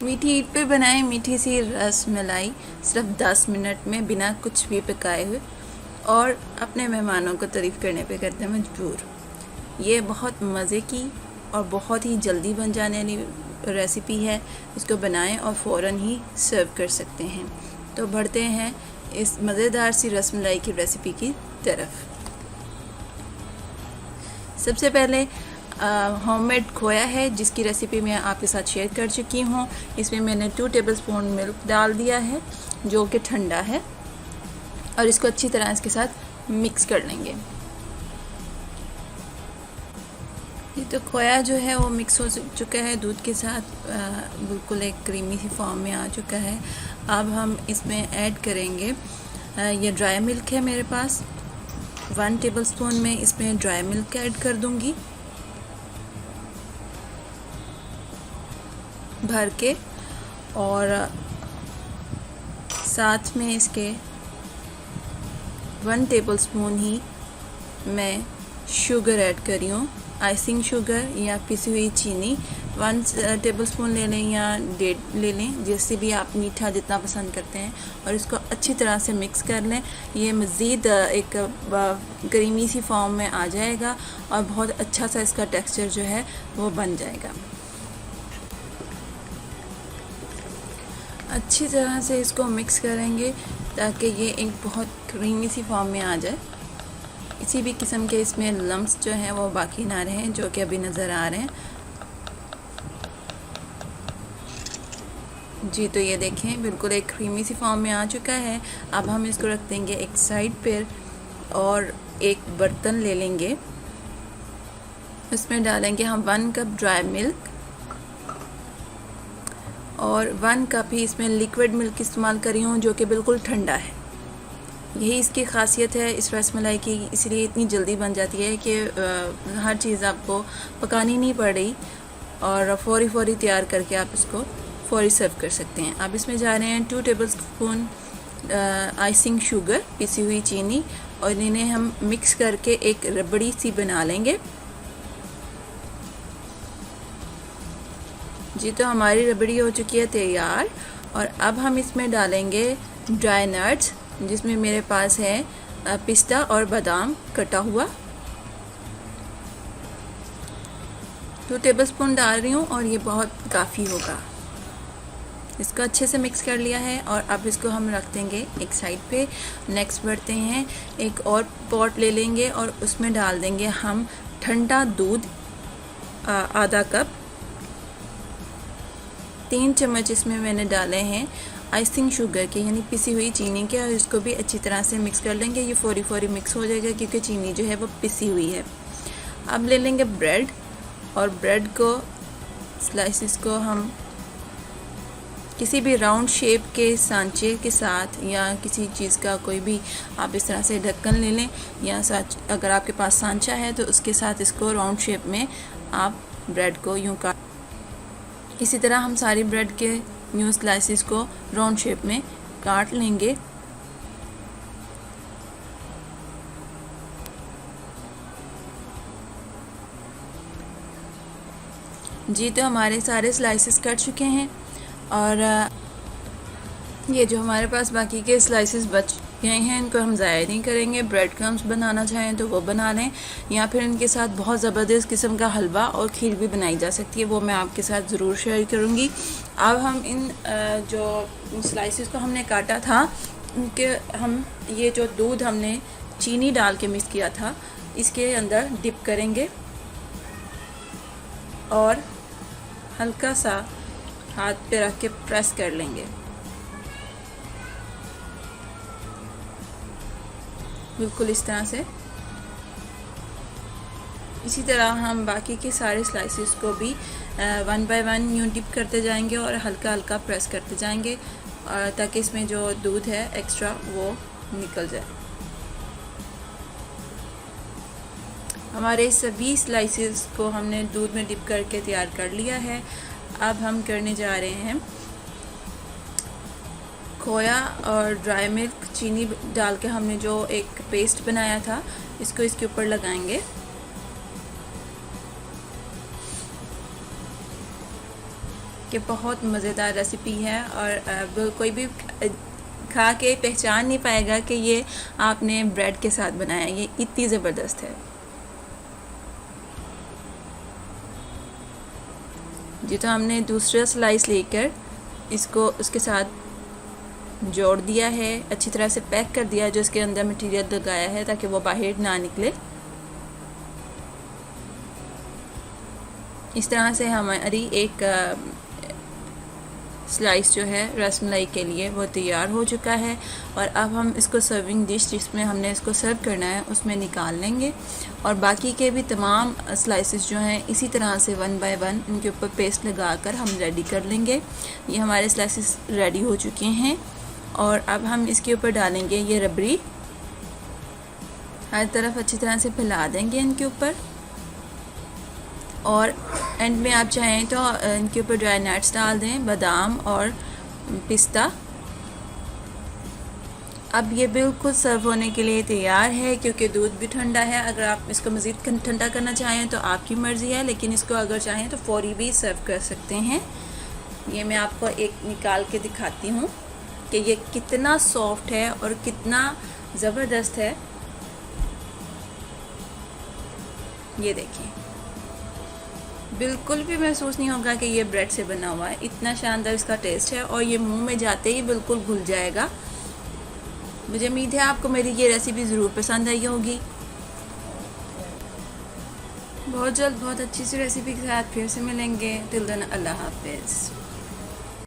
मीठी ईद पे बनाएं मीठी सी रस मलाई सिर्फ 10 मिनट में बिना कुछ भी पकाए हुए और अपने मेहमानों को तारीफ़ करने पे करते हैं मजबूर। ये बहुत मज़े की और बहुत ही जल्दी बन जाने वाली रेसिपी है। इसको बनाएं और फ़ौरन ही सर्व कर सकते हैं। तो बढ़ते हैं इस मज़ेदार सी रस मलाई की रेसिपी की तरफ। सबसे पहले होममेड खोया है जिसकी रेसिपी मैं आपके साथ शेयर कर चुकी हूँ। इसमें मैंने 2 टेबलस्पून मिल्क डाल दिया है जो कि ठंडा है और इसको अच्छी तरह इसके साथ मिक्स कर लेंगे। ये तो खोया जो है वो मिक्स हो चुका है दूध के साथ, बिल्कुल एक क्रीमी सी फॉर्म में आ चुका है। अब हम इसमें ऐड करेंगे ये ड्राई मिल्क है मेरे पास 1 टेबलस्पून में इसमें ड्राई मिल्क ऐड कर दूंगी भर के, और साथ में इसके 1 टेबलस्पून ही मैं शुगर ऐड कर रही हूँ। आइसिंग शुगर या पिसी हुई चीनी 1 टेबलस्पून ले लें या 1.5 ले लें, जैसे भी आप मीठा जितना पसंद करते हैं, और इसको अच्छी तरह से मिक्स कर लें। ये मज़ीद एक क्रीमी सी फॉर्म में आ जाएगा और बहुत अच्छा सा इसका टेक्सचर जो है वो बन जाएगा। अच्छी तरह से इसको मिक्स करेंगे ताकि ये एक बहुत क्रीमी सी फॉर्म में आ जाए। किसी भी किस्म के इसमें लम्स जो हैं वो बाकी ना रहें, जो कि अभी नज़र आ रहे हैं। जी तो ये देखें बिल्कुल एक क्रीमी सी फॉर्म में आ चुका है। अब हम इसको रख देंगे एक साइड पर और एक बर्तन ले लेंगे। उसमें डालेंगे हम 1 कप ड्राई मिल्क और 1 कप ही इसमें लिक्विड मिल्क इस्तेमाल कर रही हूँ जो कि बिल्कुल ठंडा है। यही इसकी खासियत है इस रसमलाई की, इसलिए इतनी जल्दी बन जाती है कि हर चीज़ आपको पकानी नहीं पड़ रही और फौरी तैयार करके आप इसको फौरी सर्व कर सकते हैं। अब इसमें जा रहे हैं 2 टेबलस्पून आइसिंग शुगर पिसी हुई चीनी, और इन्हें हम मिक्स करके एक रबड़ी सी बना लेंगे। जी तो हमारी रबड़ी हो चुकी है तैयार, और अब हम इसमें डालेंगे ड्राई नट्स, जिसमें मेरे पास है पिस्ता और बादाम कटा हुआ। 2 टेबलस्पून डाल रही हूँ और ये बहुत काफ़ी होगा। इसको अच्छे से मिक्स कर लिया है और अब इसको हम रख देंगे एक साइड पे। नेक्स्ट बढ़ते हैं, एक और पॉट ले लेंगे और उसमें डाल देंगे हम ठंडा दूध आधा कप। 3 चम्मच इसमें मैंने डाले हैं आइसिंग शुगर के यानी पिसी हुई चीनी के, और इसको भी अच्छी तरह से मिक्स कर लेंगे। ये फौरी मिक्स हो जाएगा क्योंकि चीनी जो है वो पिसी हुई है। अब ले लेंगे ब्रेड, और ब्रेड को स्लाइसिस को हम किसी भी राउंड शेप के सांचे के साथ या किसी चीज़ का कोई भी आप इस तरह से ढक्कन ले लें, या अगर आपके पास सांचा है तो उसके साथ इसको राउंड शेप में आप ब्रेड को यूँ काट। इसी तरह हम सारी ब्रेड के न्यू स्लाइसिस को राउंड शेप में काट लेंगे। जी तो हमारे सारे स्लाइसिस कट चुके हैं, और ये जो हमारे पास बाकी के स्लाइसिस बच गए हैं इनको हम ज़ाया नहीं करेंगे। ब्रेड क्रम्स बनाना चाहें तो वो बना लें, या फिर इनके साथ बहुत ज़बरदस्त किस्म का हलवा और खीर भी बनाई जा सकती है, वो मैं आपके साथ ज़रूर शेयर करूँगी। अब हम इन जो स्लाइसिस को हमने काटा था उनके हम ये जो दूध हमने चीनी डाल के मिक्स किया था इसके अंदर डिप करेंगे और हल्का सा हाथ पे रख के प्रेस कर लेंगे। बिल्कुल इस तरह से। इसी तरह हम बाकी के सारे स्लाइसेस को भी 1 बाय 1 यूँ डिप करते जाएंगे और हल्का प्रेस करते जाएंगे, ताकि इसमें जो दूध है एक्स्ट्रा वो निकल जाए। हमारे सभी स्लाइसेस को हमने दूध में डिप करके तैयार कर लिया है। अब हम करने जा रहे हैं खोया और ड्राई मिल्क चीनी डाल के हमने जो एक पेस्ट बनाया था इसको इसके ऊपर लगाएंगे। कि बहुत मज़ेदार रेसिपी है और कोई भी खा के पहचान नहीं पाएगा कि ये आपने ब्रेड के साथ बनाया। ये इतनी ज़बरदस्त है जी। तो हमने दूसरा स्लाइस लेकर इसको उसके साथ जोड़ दिया है, अच्छी तरह से पैक कर दिया जो इसके अंदर मटेरियल लगाया है ताकि वो बाहर ना निकले। इस तरह से हमारी एक स्लाइस जो है रसमलाई के लिए वो तैयार हो चुका है। और अब हम इसको सर्विंग डिश जिसमें हमने इसको सर्व करना है उसमें निकाल लेंगे और बाकी के भी तमाम स्लाइसेस जो हैं इसी तरह से 1 बाय 1 इनके ऊपर पेस्ट लगाकर हम रेडी कर लेंगे। ये हमारे स्लाइसेस रेडी हो चुके हैं और अब हम इसके ऊपर डालेंगे ये रबड़ी, हर तरफ अच्छी तरह से फैला देंगे इनके ऊपर। और एंड में आप चाहें तो इनके ऊपर ड्राई नट्स डाल दें, बादाम और पिस्ता। अब ये बिल्कुल सर्व होने के लिए तैयार है क्योंकि दूध भी ठंडा है। अगर आप इसको मज़ीद ठंडा करना चाहें तो आपकी मर्ज़ी है, लेकिन इसको अगर चाहें तो फौरी भी सर्व कर सकते हैं। ये मैं आपको एक निकाल के दिखाती हूँ कि ये कितना सॉफ्ट है और कितना ज़बरदस्त है। ये देखिए, बिल्कुल भी महसूस नहीं होगा कि ये ब्रेड से बना हुआ है। इतना शानदार इसका टेस्ट है और ये मुंह में जाते ही बिल्कुल घुल जाएगा। मुझे उम्मीद है आपको मेरी ये रेसिपी ज़रूर पसंद आई होगी। बहुत जल्द बहुत अच्छी सी रेसिपी के साथ फिर से मिलेंगे। टिल देन अल्लाह हाफिज़।